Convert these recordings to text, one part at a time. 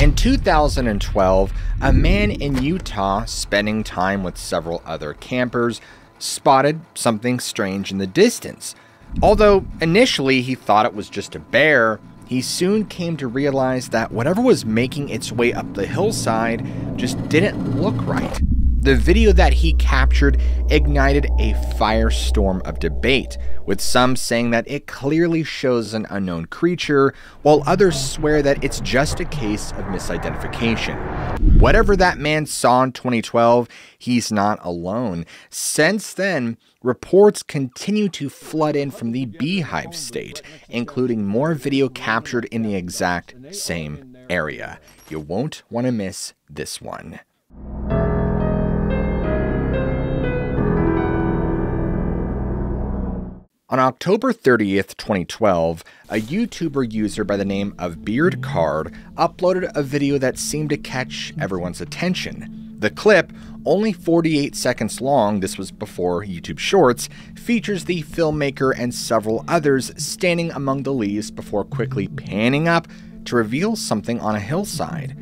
In 2012, a man in Utah, spending time with several other campers, spotted something strange in the distance. Although initially he thought it was just a bear, he soon came to realize that whatever was making its way up the hillside just didn't look right. The video that he captured ignited a firestorm of debate, with some saying that it clearly shows an unknown creature, while others swear that it's just a case of misidentification. Whatever that man saw in 2012, he's not alone. Since then, reports continue to flood in from the Beehive State, including more video captured in the exact same area. You won't want to miss this one. On October 30th, 2012, a YouTuber user by the name of Beard Card uploaded a video that seemed to catch everyone's attention. The clip, only 48 seconds long, this was before YouTube Shorts, features the filmmaker and several others standing among the leaves before quickly panning up to reveal something on a hillside.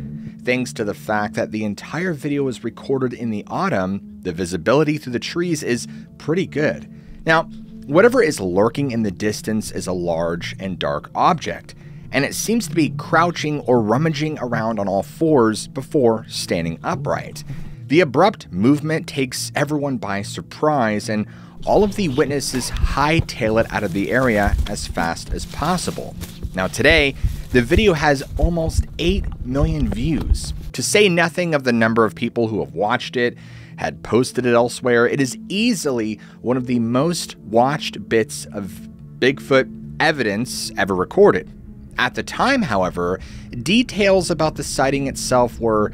Thanks to the fact that the entire video was recorded in the autumn, the visibility through the trees is pretty good. Now, whatever is lurking in the distance is a large and dark object, and it seems to be crouching or rummaging around on all fours before standing upright. The abrupt movement takes everyone by surprise, and all of the witnesses hightail it out of the area as fast as possible. Now today, the video has almost 8 million views. To say nothing of the number of people who have watched it, had posted it elsewhere, it is easily one of the most watched bits of Bigfoot evidence ever recorded. At the time, however, details about the sighting itself were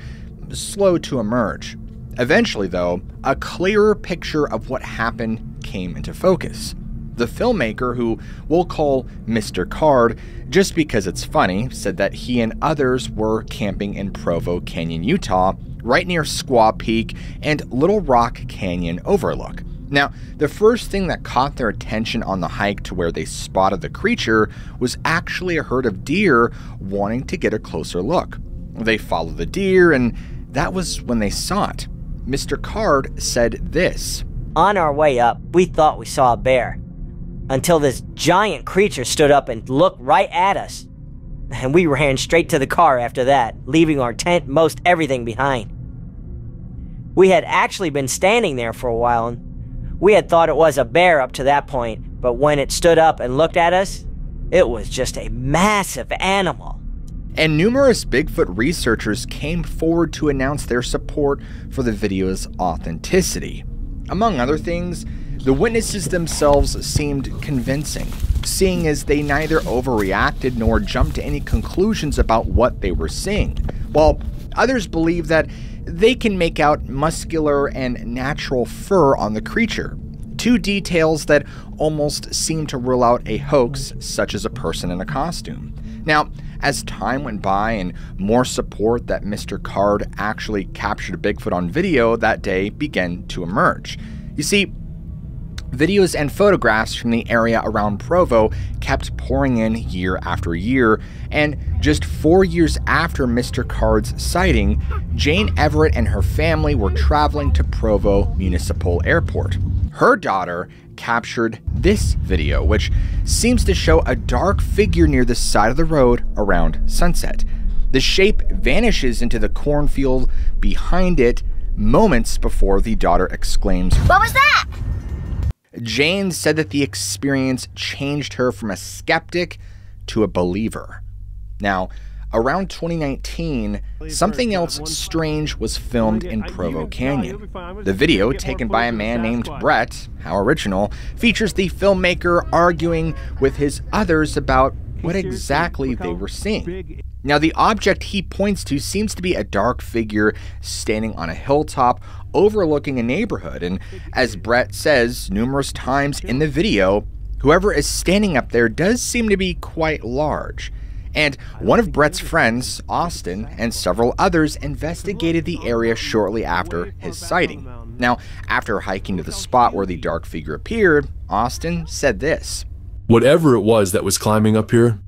slow to emerge. Eventually, though, a clearer picture of what happened came into focus. The filmmaker, who we'll call Mr. Card just because it's funny, said that he and others were camping in Provo Canyon, Utah, right near Squaw Peak and Little Rock Canyon overlook. Now, the first thing that caught their attention on the hike to where they spotted the creature was actually a herd of deer wanting to get a closer look. They followed the deer, and that was when they saw it. Mr. Card said this: "On our way up, we thought we saw a bear, until this giant creature stood up and looked right at us. And we ran straight to the car after that, leaving our tent, most everything behind. We had actually been standing there for a while, and we had thought it was a bear up to that point, but when it stood up and looked at us, it was just a massive animal." And numerous Bigfoot researchers came forward to announce their support for the video's authenticity. Among other things, the witnesses themselves seemed convincing, seeing as they neither overreacted nor jumped to any conclusions about what they were seeing, while others believe that they can make out muscular and natural fur on the creature, two details that almost seem to rule out a hoax such as a person in a costume. Now, as time went by and more support that Mr. Card actually captured a Bigfoot on video that day began to emerge. You see, videos and photographs from the area around Provo kept pouring in year after year, and just 4 years after Mr. Card's sighting, Jane Everett and her family were traveling to Provo Municipal Airport. Her daughter captured this video, which seems to show a dark figure near the side of the road around sunset. The shape vanishes into the cornfield behind it moments before the daughter exclaims, "What was that?" Jane said that the experience changed her from a skeptic to a believer. Now, around 2019, something else strange was filmed in Provo Canyon. The video, taken by a man named Brett, how original, features the filmmaker arguing with his others about what exactly they were seeing. Now, the object he points to seems to be a dark figure standing on a hilltop overlooking a neighborhood, and as Brett says numerous times in the video, whoever is standing up there does seem to be quite large. And one of Brett's friends, Austin, and several others investigated the area shortly after his sighting. Now, after hiking to the spot where the dark figure appeared, Austin said this: "Whatever it was that was climbing up here,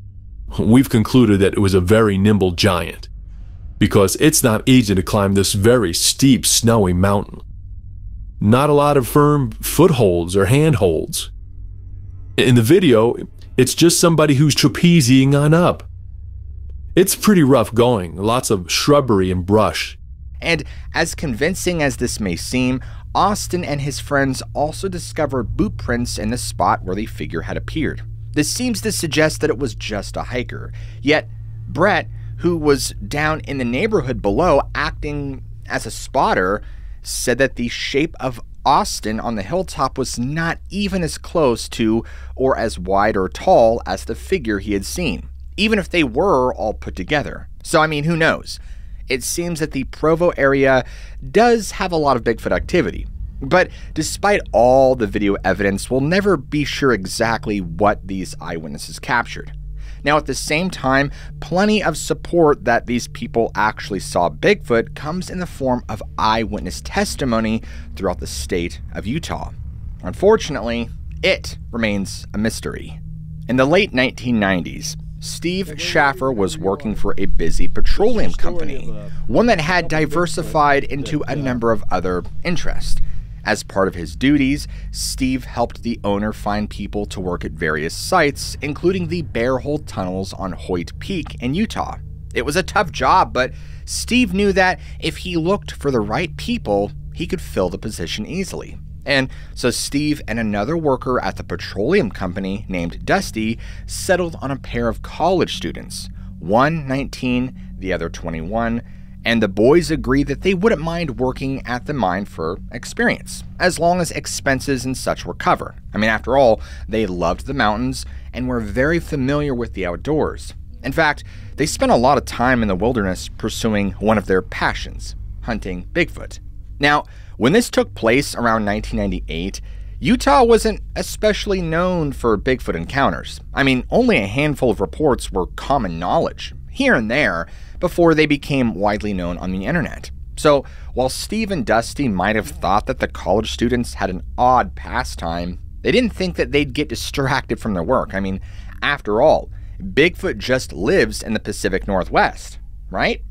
we've concluded that it was a very nimble giant. because it's not easy to climb this very steep, snowy mountain. Not a lot of firm footholds or handholds. In the video, it's just somebody who's trapezing on up. It's pretty rough going, lots of shrubbery and brush. And as convincing as this may seem, Austin and his friends also discovered boot prints in the spot where the figure had appeared. This seems to suggest that it was just a hiker. Yet, Brett, who was down in the neighborhood below acting as a spotter, said that the shape of Austin on the hilltop was not even as close to or as wide or tall as the figure he had seen, even if they were all put together. So, I mean, who knows? It seems that the Provo area does have a lot of Bigfoot activity. But despite all the video evidence, we'll never be sure exactly what these eyewitnesses captured. Now, at the same time, plenty of support that these people actually saw Bigfoot comes in the form of eyewitness testimony throughout the state of Utah. Unfortunately, it remains a mystery. In the late 1990s, Steve Schaffer was working for a busy petroleum company, one that had diversified into a number of other interests. As part of his duties, Steve helped the owner find people to work at various sites, including the Bear Hole tunnels on Hoyt Peak in Utah. It was a tough job, but Steve knew that if he looked for the right people, he could fill the position easily. And so Steve and another worker at the petroleum company named Dusty settled on a pair of college students, one 19, the other 21, and the boys agreed that they wouldn't mind working at the mine for experience, as long as expenses and such were covered. I mean, after all, they loved the mountains and were very familiar with the outdoors. In fact, they spent a lot of time in the wilderness pursuing one of their passions, hunting Bigfoot. Now, when this took place around 1998, Utah wasn't especially known for Bigfoot encounters. I mean, only a handful of reports were common knowledge, here and there, before they became widely known on the internet. So, while Steve and Dusty might have thought that the college students had an odd pastime, they didn't think that they'd get distracted from their work. I mean, after all, Bigfoot just lives in the Pacific Northwest, right?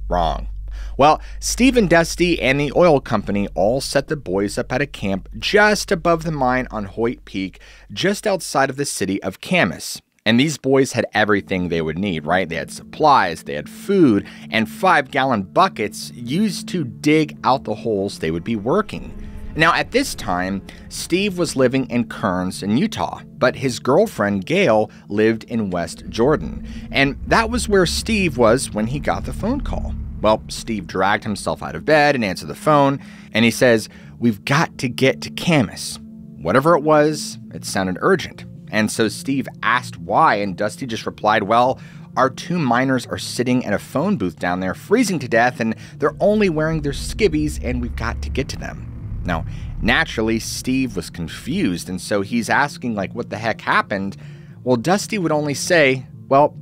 Wrong. Well, Steve and Dusty and the oil company all set the boys up at a camp just above the mine on Hoyt Peak, just outside of the city of Camas. And these boys had everything they would need, right? They had supplies, they had food, and 5-gallon buckets used to dig out the holes they would be working. Now, at this time, Steve was living in Kearns in Utah, but his girlfriend, Gail, lived in West Jordan. And that was where Steve was when he got the phone call. Well, Steve dragged himself out of bed and answered the phone, and he says, "We've got to get to Camas." Whatever it was, it sounded urgent. And so Steve asked why, and Dusty just replied, "Well, our 2 miners are sitting in a phone booth down there freezing to death, and they're only wearing their skivvies, and we've got to get to them." Now, naturally, Steve was confused, and so he's asking, like, what the heck happened? Well, Dusty would only say, "Well,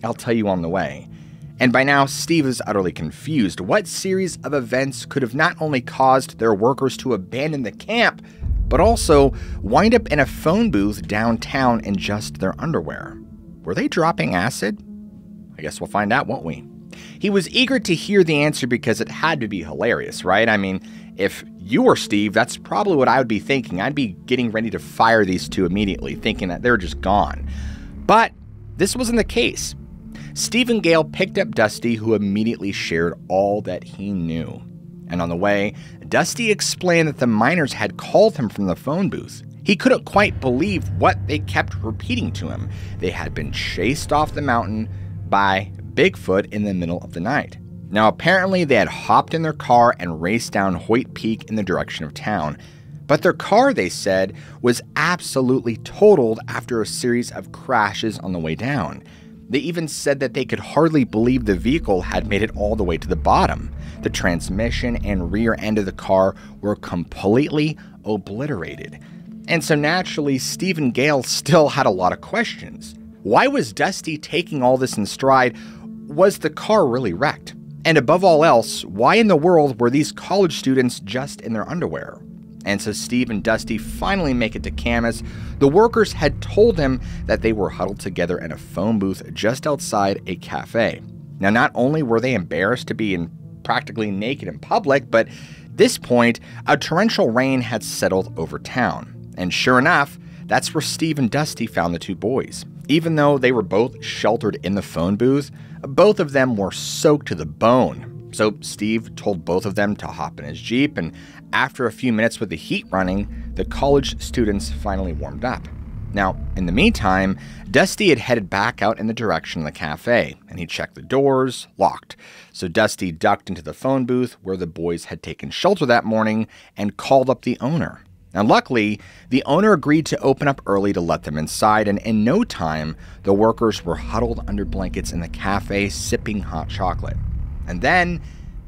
I'll tell you on the way." And by now, Steve is utterly confused. What series of events could have not only caused their workers to abandon the camp, but also wind up in a phone booth downtown in just their underwear? Were they dropping acid? I guess we'll find out, won't we? He was eager to hear the answer because it had to be hilarious, right? I mean, if you were Steve, that's probably what I would be thinking. I'd be getting ready to fire these 2 immediately, thinking that they're just gone. But this wasn't the case. Steve and Gail picked up Dusty, who immediately shared all that he knew. And on the way, Dusty explained that the miners had called him from the phone booth. He couldn't quite believe what they kept repeating to him. They had been chased off the mountain by Bigfoot in the middle of the night. Now, apparently they had hopped in their car and raced down Hoyt Peak in the direction of town. But their car, they said, was absolutely totaled after a series of crashes on the way down. They even said that they could hardly believe the vehicle had made it all the way to the bottom. The transmission and rear end of the car were completely obliterated. And so naturally, Steve and Gail still had a lot of questions. Why was Dusty taking all this in stride? Was the car really wrecked? And above all else, why in the world were these college students just in their underwear? And so Steve and Dusty finally make it to Camas. The workers had told them that they were huddled together in a phone booth just outside a cafe. Now, not only were they embarrassed to be practically naked in public, but this point, a torrential rain had settled over town. And sure enough, that's where Steve and Dusty found the two boys. Even though they were both sheltered in the phone booth, both of them were soaked to the bone. So Steve told both of them to hop in his Jeep, and after a few minutes with the heat running, the college students finally warmed up. Now, in the meantime, Dusty had headed back out in the direction of the cafe, and he checked the doors, locked. So Dusty ducked into the phone booth where the boys had taken shelter that morning and called up the owner. Now, luckily, the owner agreed to open up early to let them inside, and in no time, the workers were huddled under blankets in the cafe sipping hot chocolate. And then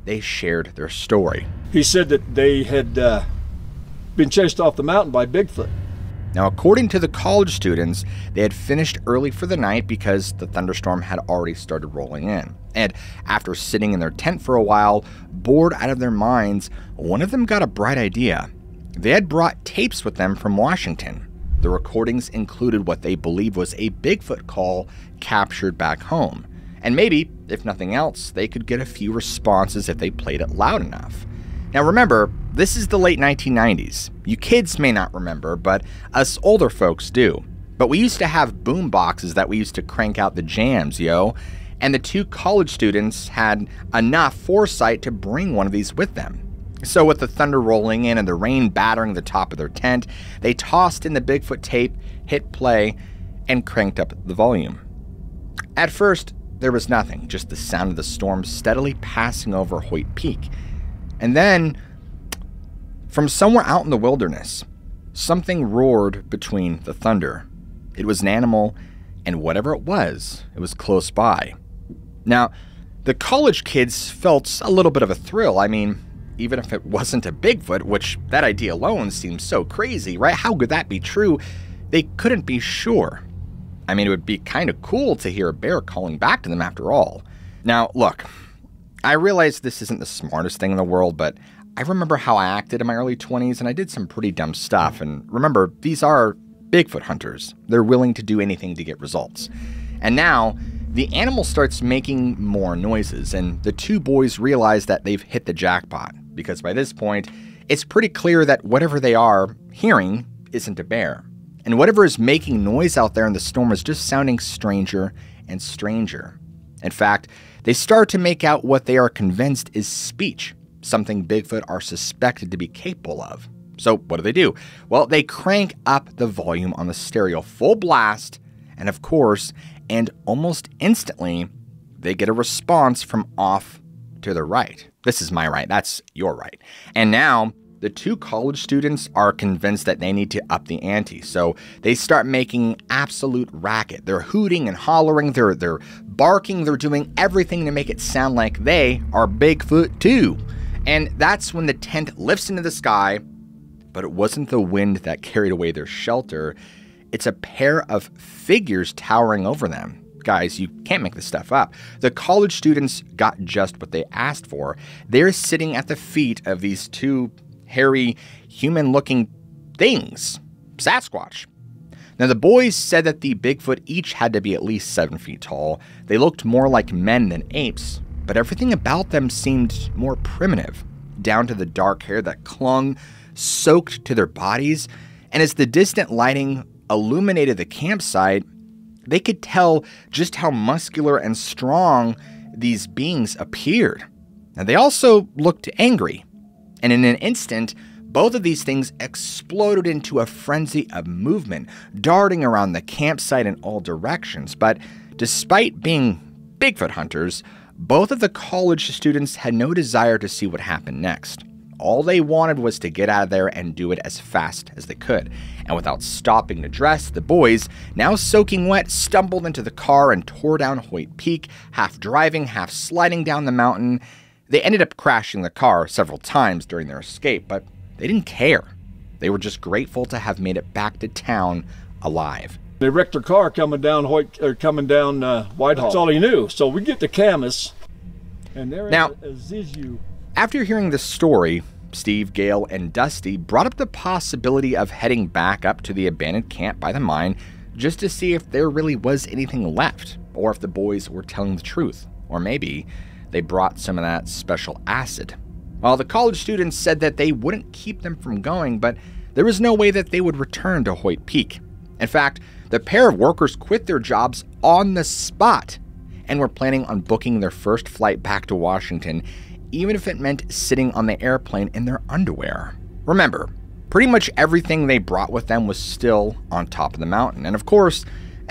they shared their story. He said that they had been chased off the mountain by Bigfoot. Now, according to the college students, they had finished early for the night because the thunderstorm had already started rolling in. And after sitting in their tent for a while, bored out of their minds, one of them got a bright idea. They had brought tapes with them from Washington. The recordings included what they believed was a Bigfoot call captured back home. And maybe, if nothing else, they could get a few responses if they played it loud enough. Now remember, this is the late 1990s. You kids may not remember, but us older folks do. But we used to have boom boxes that we used to crank out the jams, yo. And the two college students had enough foresight to bring one of these with them. So with the thunder rolling in and the rain battering the top of their tent, they tossed in the Bigfoot tape, hit play, and cranked up the volume. At first, there was nothing, just the sound of the storm steadily passing over Hoyt Peak. And then, from somewhere out in the wilderness, something roared between the thunder. It was an animal, and whatever it was close by. Now, the college kids felt a little bit of a thrill. I mean, even if it wasn't a Bigfoot, which that idea alone seems so crazy, right? How could that be true? They couldn't be sure. I mean, it would be kind of cool to hear a bear calling back to them after all. Now, look, I realize this isn't the smartest thing in the world, but I remember how I acted in my early 20s, and I did some pretty dumb stuff. And remember, these are Bigfoot hunters. They're willing to do anything to get results. And now, the animal starts making more noises, and the two boys realize that they've hit the jackpot, because by this point, it's pretty clear that whatever they are hearing isn't a bear. And whatever is making noise out there in the storm is just sounding stranger and stranger. In fact, they start to make out what they are convinced is speech, something Bigfoot are suspected to be capable of. So what do? Well, they crank up the volume on the stereo full blast, and of course, and almost instantly, they get a response from off to the right. This is my right, that's your right. And now, the two college students are convinced that they need to up the ante, so they start making absolute racket. They're hooting and hollering, they're barking, they're doing everything to make it sound like they are Bigfoot too. And that's when the tent lifts into the sky, but it wasn't the wind that carried away their shelter. It's a pair of figures towering over them. Guys, you can't make this stuff up. The college students got just what they asked for. They're sitting at the feet of these two hairy, human-looking things. Sasquatch. Now, the boys said that the Bigfoot each had to be at least 7 feet tall. They looked more like men than apes, but everything about them seemed more primitive, down to the dark hair that clung, soaked to their bodies. And as the distant lighting illuminated the campsite, they could tell just how muscular and strong these beings appeared. And they also looked angry. And in an instant, both of these things exploded into a frenzy of movement, darting around the campsite in all directions. But despite being Bigfoot hunters, both of the college students had no desire to see what happened next. All they wanted was to get out of there and do it as fast as they could. And without stopping to dress, the boys, now soaking wet, stumbled into the car and tore down Hoyt Peak, half driving, half sliding down the mountain. They ended up crashing the car several times during their escape, but they didn't care. They were just grateful to have made it back to town alive. They wrecked their car coming down Whitehall. That's all he knew. So we get to Camas, and there now, is Zizu. After hearing this story, Steve, Gail, and Dusty brought up the possibility of heading back up to the abandoned camp by the mine just to see if there really was anything left, or if the boys were telling the truth. Or maybe they brought some of that special acid. Well, the college students said that they wouldn't keep them from going, but there was no way that they would return to Hoyt Peak. In fact, the pair of workers quit their jobs on the spot and were planning on booking their first flight back to Washington, even if it meant sitting on the airplane in their underwear. Remember, pretty much everything they brought with them was still on top of the mountain, and of course,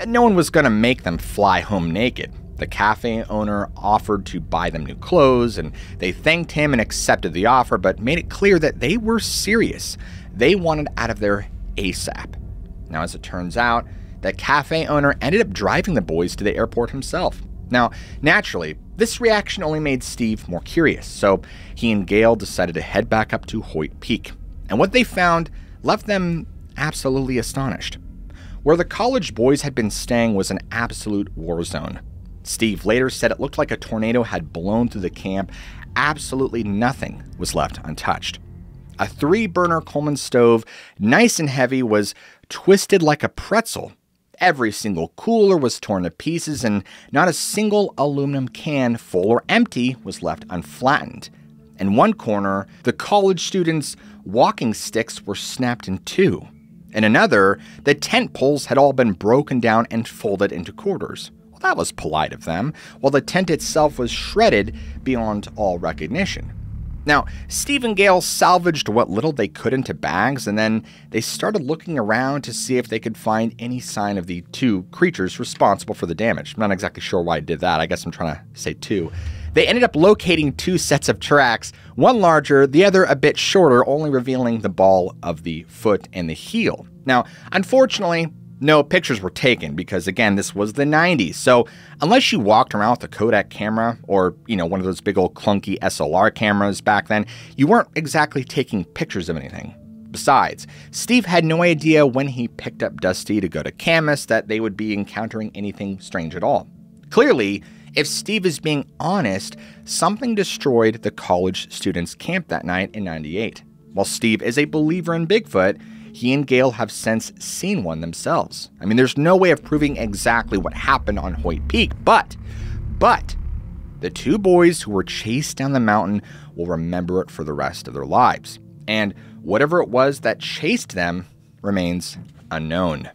no one was going to make them fly home naked. The cafe owner offered to buy them new clothes, and they thanked him and accepted the offer, but made it clear that they were serious. They wanted out of there ASAP. Now, as it turns out, the cafe owner ended up driving the boys to the airport himself. Now, naturally, this reaction only made Steve more curious, so he and Gail decided to head back up to Hoyt Peak. And what they found left them absolutely astonished. Where the college boys had been staying was an absolute war zone. Steve later said it looked like a tornado had blown through the camp. Absolutely nothing was left untouched. A 3-burner Coleman stove, nice and heavy, was twisted like a pretzel. Every single cooler was torn to pieces, and not a single aluminum can, full or empty, was left unflattened. In one corner, the college students' walking sticks were snapped in two. In another, the tent poles had all been broken down and folded into quarters. Well, that was polite of them, while the tent itself was shredded beyond all recognition. Now, Steve and Gail salvaged what little they could into bags, and then they started looking around to see if they could find any sign of the 2 creatures responsible for the damage. I'm not exactly sure why I did that. I guess I'm trying to say 2. They ended up locating 2 sets of tracks, one larger, the other a bit shorter, only revealing the ball of the foot and the heel. Now, unfortunately, no pictures were taken because, again, this was the 90s. So unless you walked around with a Kodak camera or, one of those big old clunky SLR cameras back then, you weren't exactly taking pictures of anything. Besides, Steve had no idea when he picked up Dusty to go to Camas that they would be encountering anything strange at all. Clearly, if Steve is being honest, something destroyed the college students' camp that night in '98. While Steve is a believer in Bigfoot, he and Gail have since seen one themselves. I mean, there's no way of proving exactly what happened on Hoyt Peak, but the 2 boys who were chased down the mountain will remember it for the rest of their lives. And whatever it was that chased them remains unknown.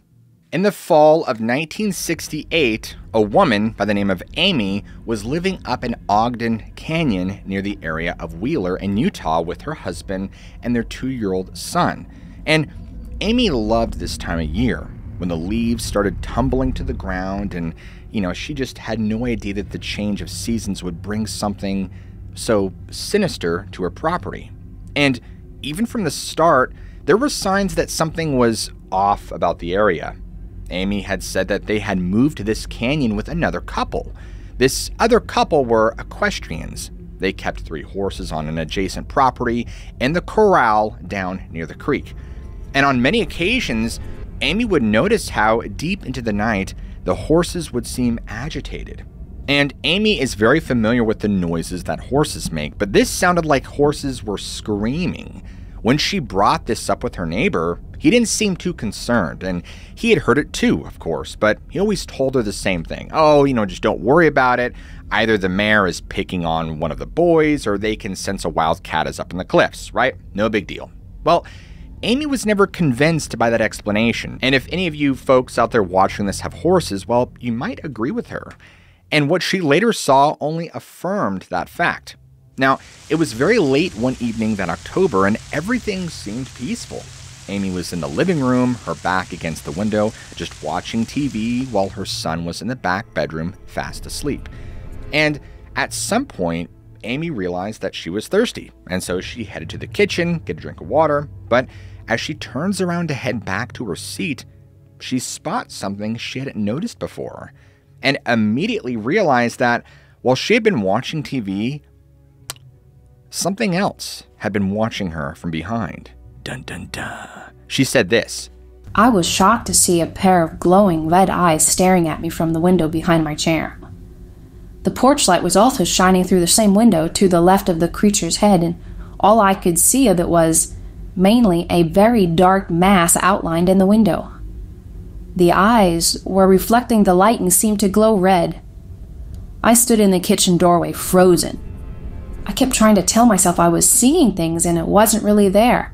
In the fall of 1968, a woman by the name of Amy was living up in Ogden Canyon near the area of Wheeler in Utah with her husband and their 2-year-old son. And Amy loved this time of year when the leaves started tumbling to the ground, and, she just had no idea that the change of seasons would bring something so sinister to her property. And even from the start, there were signs that something was off about the area. Amy had said that they had moved to this canyon with another couple. This other couple were equestrians. They kept 3 horses on an adjacent property in the corral down near the creek. And on many occasions, Amy would notice how deep into the night the horses would seem agitated. And Amy is very familiar with the noises that horses make, but this sounded like horses were screaming. When she brought this up with her neighbor, he didn't seem too concerned, and he had heard it too, of course, but he always told her the same thing. Oh, just don't worry about it. Either the mare is picking on one of the boys, or they can sense a wild cat is up in the cliffs, right? No big deal. Well, Amy was never convinced by that explanation, and if any of you folks out there watching this have horses, well, you might agree with her. And what she later saw only affirmed that fact. Now, it was very late one evening that October, and everything seemed peaceful. Amy was in the living room, her back against the window, just watching TV while her son was in the back bedroom, fast asleep. And at some point, Amy realized that she was thirsty, and so she headed to the kitchen, get a drink of water, but as she turns around to head back to her seat, she spots something she hadn't noticed before, and immediately realized that while she had been watching TV, something else had been watching her from behind. Dun dun dun. She said this: I was shocked to see a pair of glowing red eyes staring at me from the window behind my chair. The porch light was also shining through the same window to the left of the creature's head, and all I could see of it was mainly a very dark mass outlined in the window. The eyes were reflecting the light and seemed to glow red. I stood in the kitchen doorway, frozen. I kept trying to tell myself I was seeing things and it wasn't really there.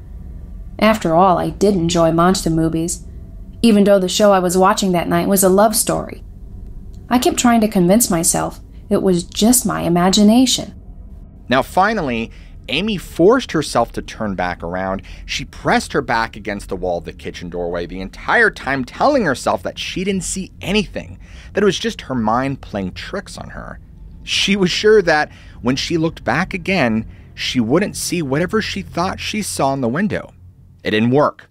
After all, I did enjoy monster movies, even though the show I was watching that night was a love story. I kept trying to convince myself it was just my imagination. Now finally, Amy forced herself to turn back around. She pressed her back against the wall of the kitchen doorway the entire time, telling herself that she didn't see anything, that it was just her mind playing tricks on her. She was sure that when she looked back again, she wouldn't see whatever she thought she saw in the window. It didn't work.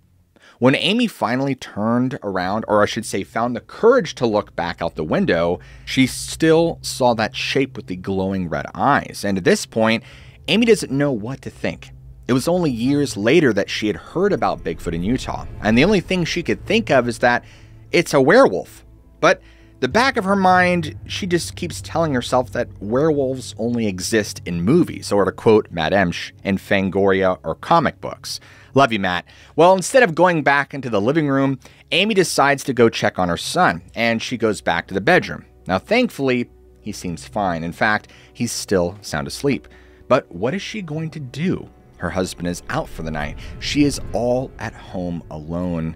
When Amy finally turned around, or I should say found the courage to look back out the window, she still saw that shape with the glowing red eyes. And at this point, Amy doesn't know what to think. It was only years later that she had heard about Bigfoot in Utah, and the only thing she could think of is that it's a werewolf. But the back of her mind, she just keeps telling herself that werewolves only exist in movies, or to quote Matt Emsch, in Fangoria or comic books. Love you, Matt. Well, instead of going back into the living room, Amy decides to go check on her son, and she goes back to the bedroom. Now, thankfully, he seems fine. In fact, he's still sound asleep. But what is she going to do? Her husband is out for the night. She is all at home alone,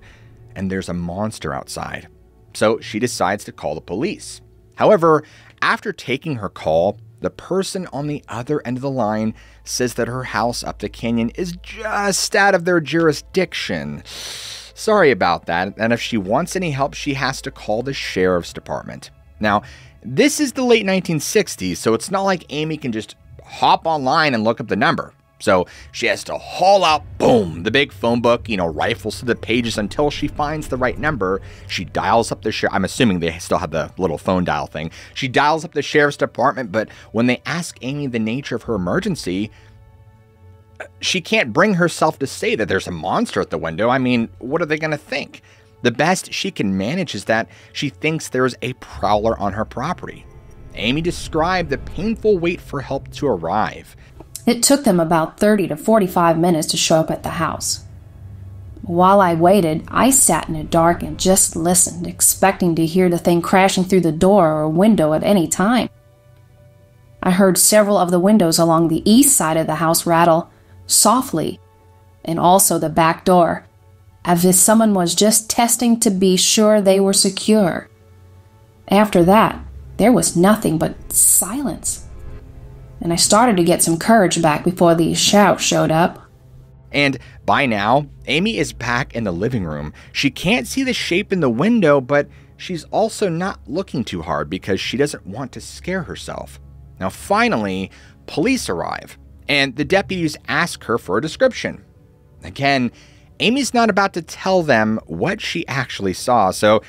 and there's a monster outside. So she decides to call the police. However, after taking her call, the person on the other end of the line says that her house up the canyon is just out of their jurisdiction. Sorry about that, and if she wants any help, she has to call the sheriff's department. Now, this is the late 1960s, so it's not like Amy can just hop online and look up the number. So she has to haul out, boom, the big phone book, rifles through the pages until she finds the right number. She dials up the sheriff. I'm assuming they still have the little phone dial thing. She dials up the sheriff's department, but when they ask Amy the nature of her emergency, she can't bring herself to say that there's a monster at the window. I mean, what are they going to think? The best she can manage is that she thinks there's a prowler on her property. Amy described the painful wait for help to arrive. It took them about 30 to 45 minutes to show up at the house. While I waited, I sat in the dark and just listened, expecting to hear the thing crashing through the door or window at any time. I heard several of the windows along the east side of the house rattle softly, and also the back door, as if someone was just testing to be sure they were secure. After that, there was nothing but silence. And I started to get some courage back before these shouts showed up. And by now, Amy is back in the living room. She can't see the shape in the window, but she's also not looking too hard because she doesn't want to scare herself. Now finally, police arrive, and the deputies ask her for a description. Again, Amy's not about to tell them what she actually saw, so,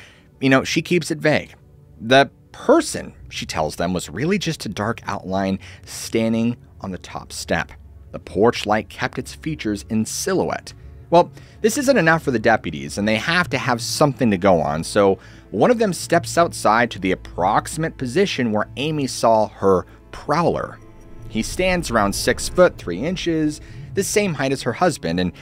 she keeps it vague. The person, she tells them, was really just a dark outline standing on the top step. The porch light kept its features in silhouette. Well, this isn't enough for the deputies, and they have to have something to go on, so one of them steps outside to the approximate position where Amy saw her prowler. He stands around 6 foot 3 inches, the same height as her husband, and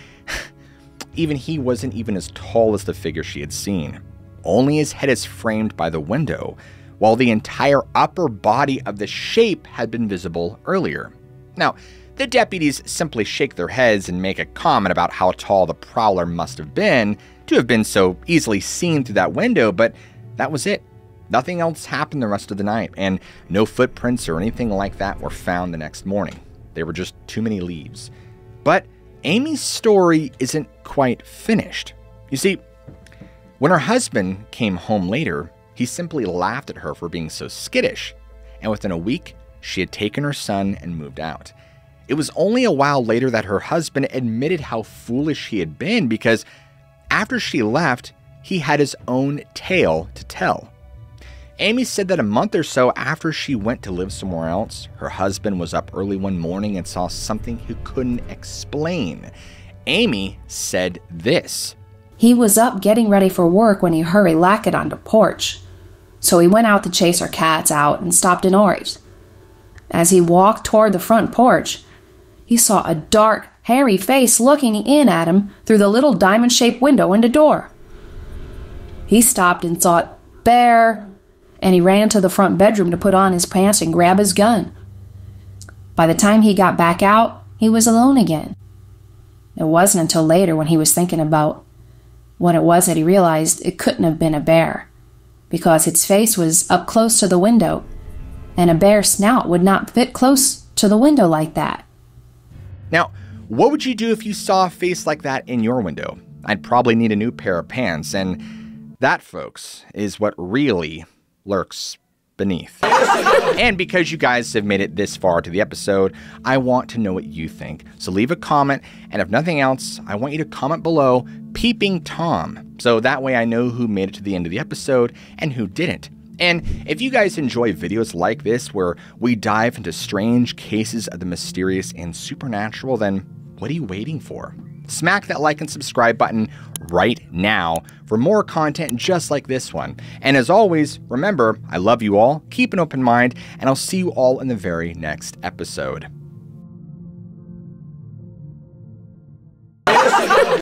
even he wasn't even as tall as the figure she had seen. Only his head is framed by the window, while the entire upper body of the shape had been visible earlier. Now, the deputies simply shake their heads and make a comment about how tall the prowler must have been to have been so easily seen through that window, but that was it. Nothing else happened the rest of the night, and no footprints or anything like that were found the next morning. There were just too many leaves. But Amy's story isn't quite finished. You see, when her husband came home later, he simply laughed at her for being so skittish, and within a week, she had taken her son and moved out. It was only a while later that her husband admitted how foolish he had been because after she left, he had his own tale to tell. Amy said that a month or so after she went to live somewhere else, her husband was up early one morning and saw something he couldn't explain. Amy said this. He was up getting ready for work when he heard a racket on the porch. So he went out to chase our cats out and stopped in Ori's. As he walked toward the front porch, he saw a dark, hairy face looking in at him through the little diamond-shaped window in the door. He stopped and thought, "Bear," and he ran to the front bedroom to put on his pants and grab his gun. By the time he got back out, he was alone again. It wasn't until later, when he was thinking about what it was, that he realized it couldn't have been a bear, because its face was up close to the window, and a bear's snout would not fit close to the window like that. Now, what would you do if you saw a face like that in your window? I'd probably need a new pair of pants, and that, folks, is what really lurks beneath. And because you guys have made it this far to the episode, I want to know what you think. So leave a comment, and if nothing else, I want you to comment below Peeping Tom, so that way I know who made it to the end of the episode and who didn't. And if you guys enjoy videos like this where we dive into strange cases of the mysterious and supernatural, then what are you waiting for? Smack that like and subscribe button right now for more content just like this one. And as always, remember, I love you all, keep an open mind, and I'll see you all in the very next episode.